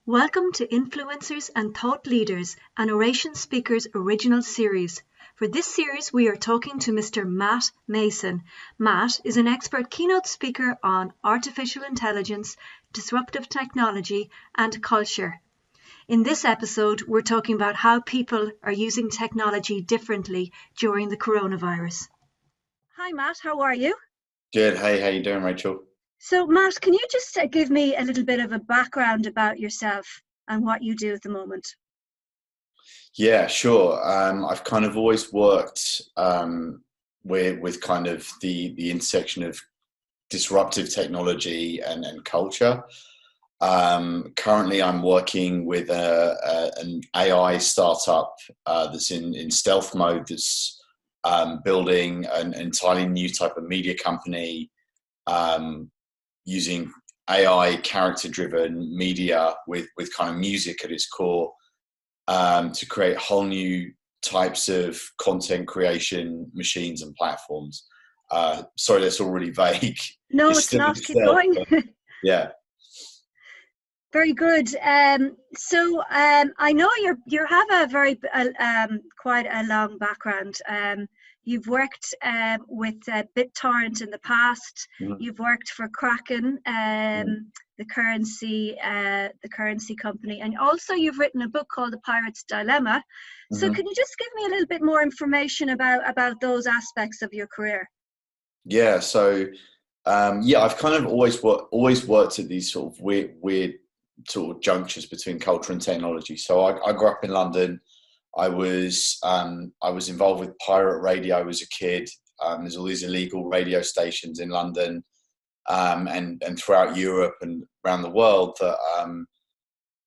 Welcome to Influencers and Thought Leaders, an Oration Speakers original series. For this series, we are talking to Mr. Matt Mason. Matt is an expert keynote speaker on artificial intelligence, disruptive technology, and culture. In this episode, we're talking about how people are using technology differently during the coronavirus. Hi, Matt. How are you? Good. Hey, how you doing, Rachel? So, Matt, can you just give me a little bit of a background about yourself and what you do at the moment? Yeah, sure. I've kind of always worked with kind of the intersection of disruptive technology and culture. Currently, I'm working with an AI startup that's in stealth mode. That's building an entirely new type of media company using AI character-driven media with kind of music at its core. To create whole new types of content creation machines and platforms. Sorry, that's all really vague. No, it's not. Keep going. Yeah. Very good. I know you have a very quite a long background. You've worked with BitTorrent in the past. Mhm. You've worked for Kraken, the currency company, and also you've written a book called The Pirate's Dilemma. So, can you just give me a little bit more information about those aspects of your career? Yeah. So, I've kind of always worked at these sort of weird sort of junctures between culture and technology. So I grew up in London. I was involved with pirate radio as a kid. There's all these illegal radio stations in London and throughout Europe and around the world that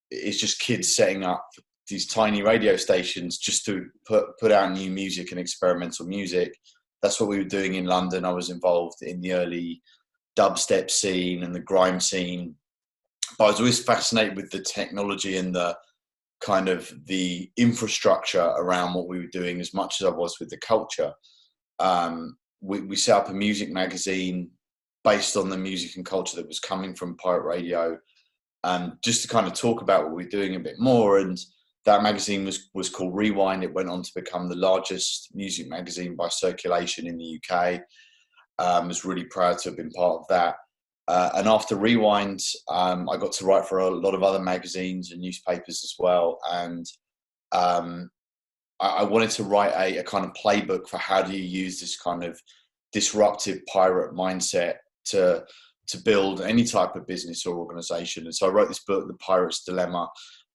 it's just kids setting up these tiny radio stations just to put out new music and experimental music. That's what we were doing in London. I was involved in the early dubstep scene and the grime scene. But I was always fascinated with the technology and the kind of the infrastructure around what we were doing as much as I was with the culture. We set up a music magazine based on the music and culture that was coming from pirate radio, just to kind of talk about what we're doing a bit more. And that magazine was called Rewind. It went on to become the largest music magazine by circulation in the UK. I was really proud to have been part of that. And after Rewind, I got to write for a lot of other magazines and newspapers as well. And I wanted to write a kind of playbook for how do you use this kind of disruptive pirate mindset to build any type of business or organization. And so I wrote this book, The Pirate's Dilemma.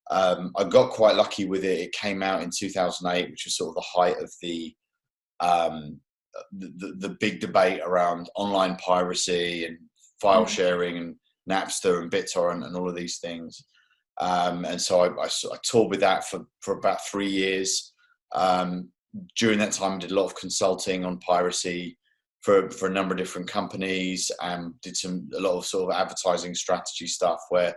I got quite lucky with it. It came out in 2008, which was sort of the height of the big debate around online piracy and file sharing and Napster and BitTorrent and all of these things. And so I toured with that for about 3 years. During that time, I did a lot of consulting on piracy for a number of different companies and did a lot of sort of advertising strategy stuff where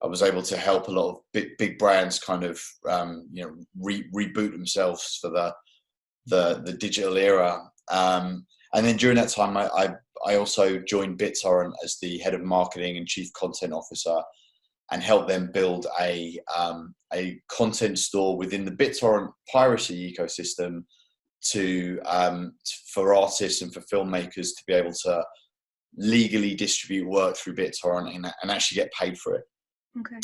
I was able to help a lot of big brands kind of reboot themselves for the digital era. And then during that time, I also joined BitTorrent as the head of marketing and chief content officer, and helped them build a content store within the BitTorrent piracy ecosystem for artists and for filmmakers to be able to legally distribute work through BitTorrent and actually get paid for it. Okay.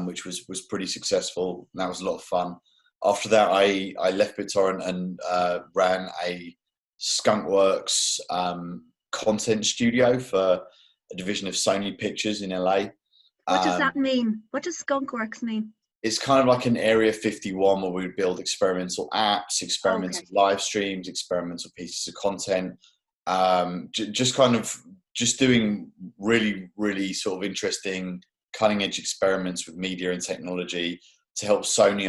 Which was pretty successful. And that was a lot of fun. After that, I left BitTorrent and ran a Skunkworks content studio for a division of Sony Pictures in LA. What does that mean? What does Skunkworks mean? It's kind of like an Area 51 where we would build experimental apps, experimental live streams, experimental pieces of content. Just doing really, really sort of interesting, cutting edge experiments with media and technology to help Sony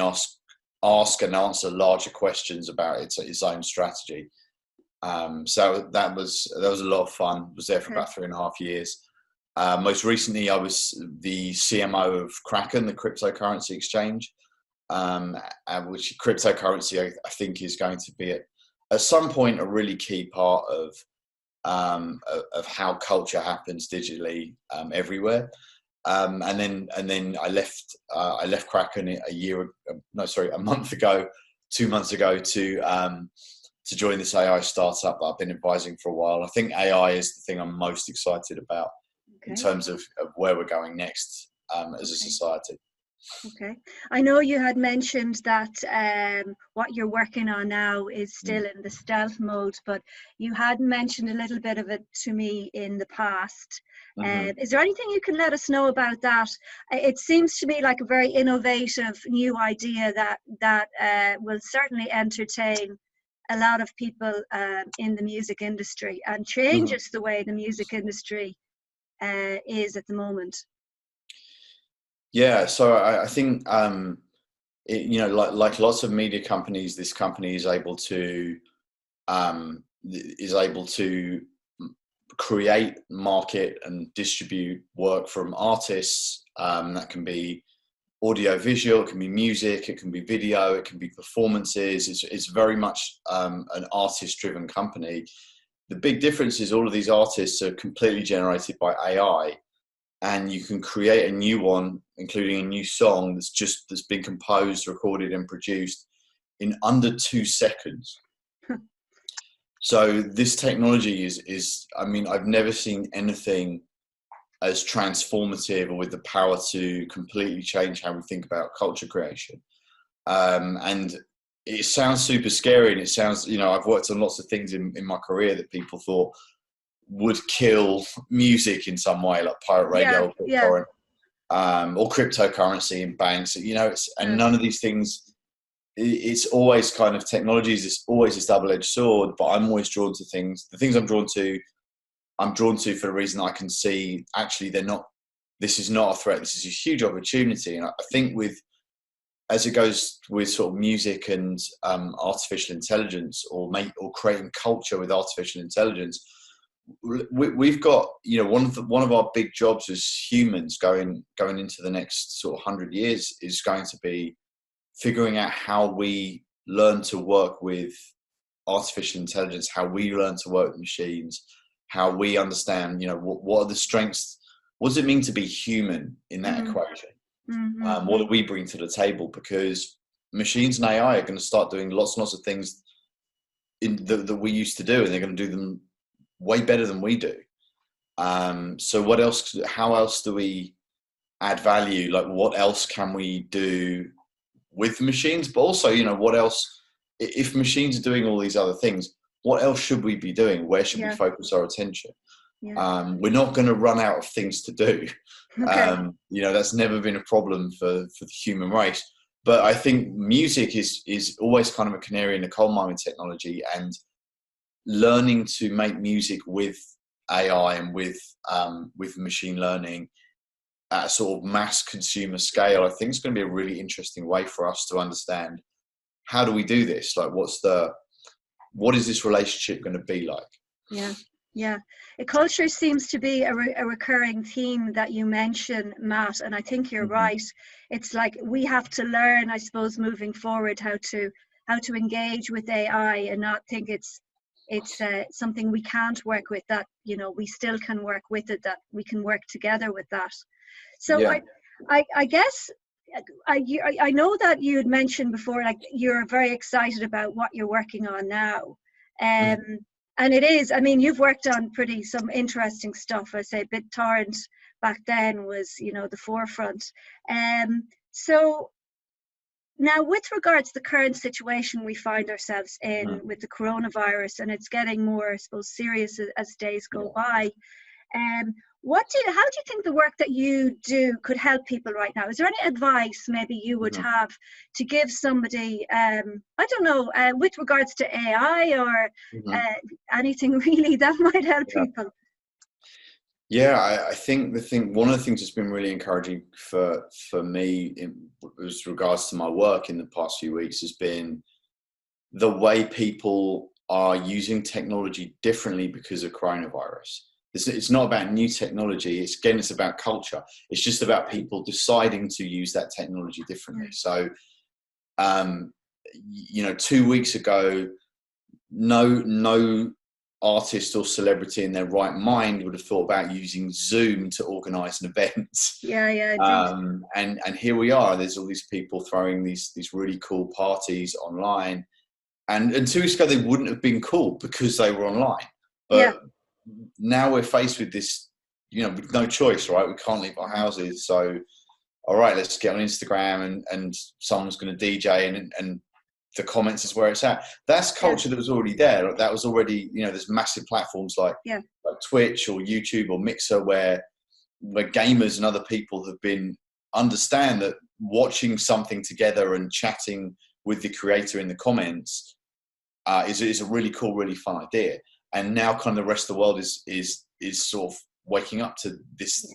ask and answer larger questions about its own strategy. So that was a lot of fun. Was there for about 3.5 years. Most recently, I was the CMO of Kraken, the cryptocurrency exchange, which cryptocurrency I think is going to be at some point a really key part of how culture happens digitally everywhere. and then I left Kraken a month ago, 2 months ago to join this AI startup that I've been advising for a while. I think AI is the thing I'm most excited about in terms of where we're going next as a society. Okay. I know you had mentioned that what you're working on now is still in the stealth mode, but you had mentioned a little bit of it to me in the past. Is there anything you can let us know about that? It seems to me like a very innovative new idea that will certainly entertain a lot of people in the music industry and changes the way the music industry is at the moment. Yeah, so I think like lots of media companies, this company is able to create, market, and distribute work from artists. That can be audio, visual, it can be music, it can be video, it can be performances. It's very much an artist-driven company. The big difference is all of these artists are completely generated by AI. And you can create a new one, including a new song that's been composed, recorded, and produced in under 2 seconds. So this technology is, I mean, I've never seen anything as transformative or with the power to completely change how we think about culture creation. And it sounds super scary, and it sounds, I've worked on lots of things in my career that people thought would kill music in some way, like pirate radio, or cryptocurrency in banks. And none of these things. It's always kind of technologies. It's always this double-edged sword. But I'm always drawn to things. The things I'm drawn to for the reason I can see actually they're not. This is not a threat. This is a huge opportunity. And I think as it goes with sort of music and artificial intelligence, or creating culture with artificial intelligence. We've got, one of our big jobs as humans going into the next sort of 100 years is going to be figuring out how we learn to work with artificial intelligence, how we learn to work with machines, how we understand, what are the strengths, what does it mean to be human in that equation? What do we bring to the table? Because machines and AI are going to start doing lots and lots of things that we used to do, and they're going to do them way better than we do. So how else do we add value? Like, what else can we do with the machines? But also, what else, if machines are doing all these other things, what else should we be doing? Where should we focus our attention? We're not going to run out of things to do. That's never been a problem for the human race. But I think music is always kind of a canary in the coal mine with technology, and learning to make music with AI and with machine learning at a sort of mass consumer scale, I think it's going to be a really interesting way for us to understand, how do we do this? Like, what is this relationship going to be like? Yeah. Culture seems to be a recurring theme that you mention, Matt, and I think you're right. It's like we have to learn, I suppose, moving forward, how to engage with AI and not think it's something we can't work with, that we still can work with it, that we can work together with that. So I guess I know that you had mentioned before, like, you're very excited about what you're working on now, and it is, I mean, you've worked on some interesting stuff. I say BitTorrent back then was the forefront. So now, with regards to the current situation we find ourselves in with the coronavirus, and it's getting more, I suppose, serious as days go by, how do you think the work that you do could help people right now? Is there any advice maybe you would have to give somebody, I don't know, with regards to AI or anything really that might help people? Yeah, I think one of the things that's been really encouraging for me with regards to my work in the past few weeks has been the way people are using technology differently because of coronavirus. It's not about new technology. It's about culture. It's just about people deciding to use that technology differently. So, 2 weeks ago, no artist or celebrity in their right mind would have thought about using Zoom to organise an event. Yeah, indeed. And here we are. There's all these people throwing these really cool parties online. And 2 weeks ago, they wouldn't have been cool because they were online. But now we're faced with this, with no choice, right? We can't leave our houses. So, all right, let's get on Instagram and someone's going to DJ and the comments is where it's at. That's culture that was already there. That was already, there's massive platforms like Twitch or YouTube or Mixer where gamers and other people have understand that watching something together and chatting with the creator in the comments is a really cool, really fun idea. And now kind of the rest of the world is sort of waking up to this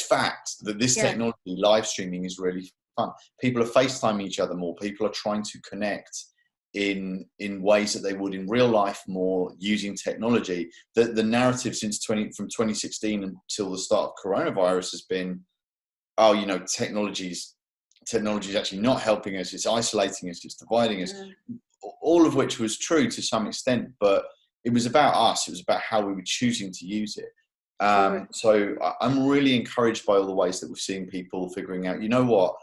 fact that this technology, live streaming, is really fun. People are FaceTiming each other more. People are trying to connect in ways that they would in real life more using technology. The narrative from 2016 until the start of coronavirus has been, technology's actually not helping us. It's isolating us. It's dividing us. All of which was true to some extent, but it was about us. It was about how we were choosing to use it. So I'm really encouraged by all the ways that we're seeing people figuring out, what,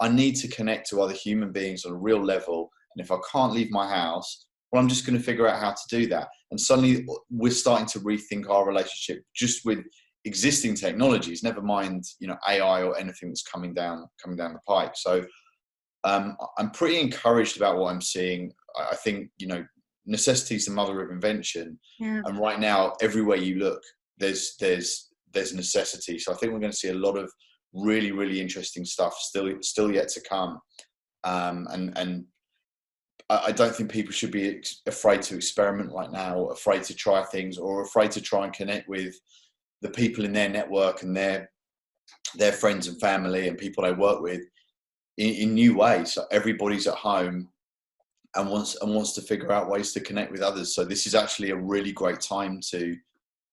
I need to connect to other human beings on a real level. And if I can't leave my house, well, I'm just going to figure out how to do that. And suddenly we're starting to rethink our relationship just with existing technologies, never mind, AI or anything that's coming down the pike. So I'm pretty encouraged about what I'm seeing. I think, necessity is the mother of invention. Yeah. And right now, everywhere you look, there's necessity. So I think we're going to see a lot of really, really interesting stuff still yet to come. And I don't think people should be afraid to experiment right now, or afraid to try things, or afraid to try and connect with the people in their network and their friends and family and people they work with in new ways. So everybody's at home and wants to figure out ways to connect with others. So this is actually a really great time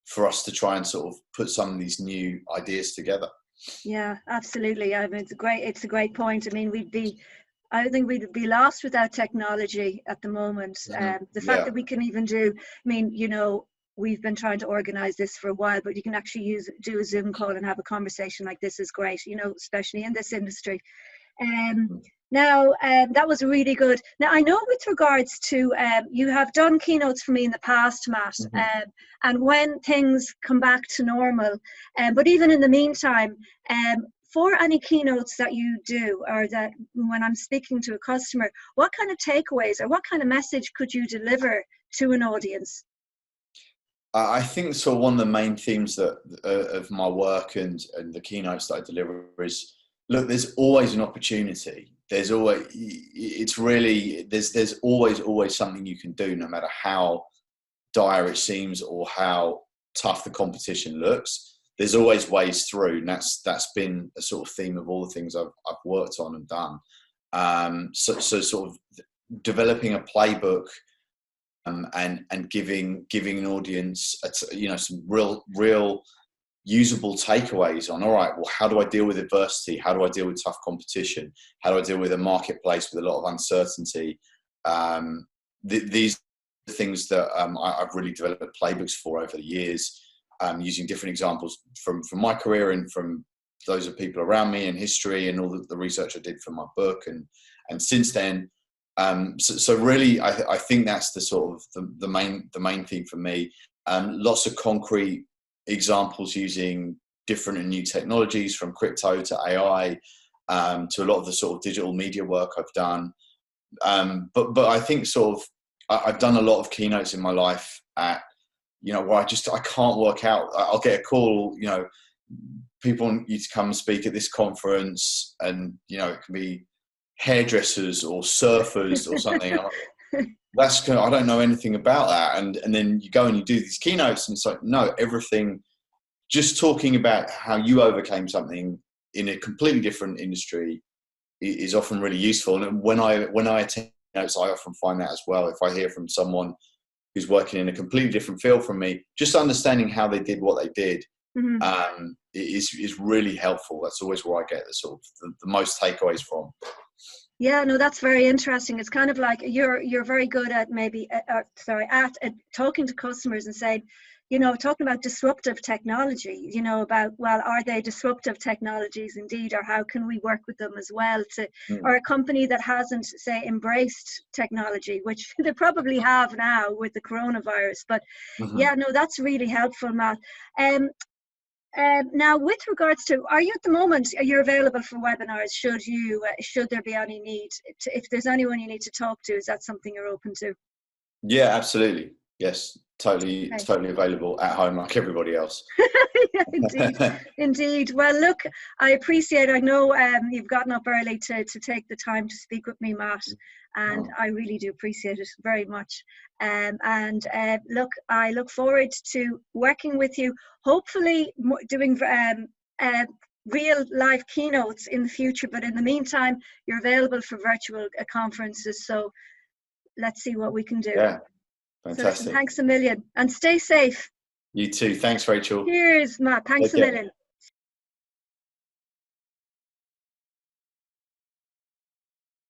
for us to try and sort of put some of these new ideas together. Yeah, absolutely. I mean, it's a great point. I mean, I think we'd be lost without technology at the moment. The fact that we can even do, we've been trying to organize this for a while, but you can actually do a Zoom call and have a conversation like this is great, especially in this industry. Now, that was really good. Now, I know with regards to, you have done keynotes for me in the past, Matt, and when things come back to normal, but even in the meantime, for any keynotes that you do, or that when I'm speaking to a customer, what kind of takeaways or what kind of message could you deliver to an audience? I think so. One of the main themes of my work and the keynotes that I deliver is, look, there's always an opportunity. There's always something you can do, no matter how dire it seems or how tough the competition looks. There's always ways through, and that's been a sort of theme of all the things I've worked on and done. So sort of developing a playbook and giving an audience some real usable takeaways on, all right, well, how do I deal with adversity? How do I deal with tough competition? How do I deal with a marketplace with a lot of uncertainty? These are things that I've really developed playbooks for over the years, using different examples from my career and from those of people around me in history and all the research I did for my book and since then. So really, I think that's the sort of the main thing for me. Lots of concrete examples using different and new technologies, from crypto to AI, to a lot of the sort of digital media work I've done. But I think sort of I've done a lot of keynotes in my life at, where I can't work out. I'll get a call, people want you to come and speak at this conference, and it can be hairdressers or surfers or something. I don't know anything about that. And then you go and you do these keynotes, and it's like, no, everything, just talking about how you overcame something in a completely different industry is often really useful. And when I attend keynotes, I often find that as well. If I hear from someone who's working in a completely different field from me, just understanding how they did what they did is really helpful. That's always where I get the sort of the most takeaways from. Yeah, no, that's very interesting. It's kind of like you're very good at maybe at talking to customers and saying, talking about disruptive technology, about, well, are they disruptive technologies indeed, or how can we work with them as well to, Mm. or a company that hasn't, say, embraced technology, which they probably have now with the coronavirus. But Hmm. yeah, no, that's really helpful, Matt. Um, now, with regards to, are you at the moment, are you available for webinars? Should there be any need if there's anyone you need to talk to, is that something you're open to? Yeah, absolutely. Yes, totally, Okay. totally available at home like everybody else. Yeah, indeed, indeed. Well, look, I appreciate. I know you've gotten up early to take the time to speak with me, Matt, and Oh, I really do appreciate it very much. And look, I look forward to working with you. Hopefully, doing real live keynotes in the future. But in the meantime, you're available for virtual conferences. So let's see what we can do. yeah, So listen, fantastic. thanks a million, and stay safe. You too. Thanks, Rachel. Cheers, Matt. Thanks Take a care. million.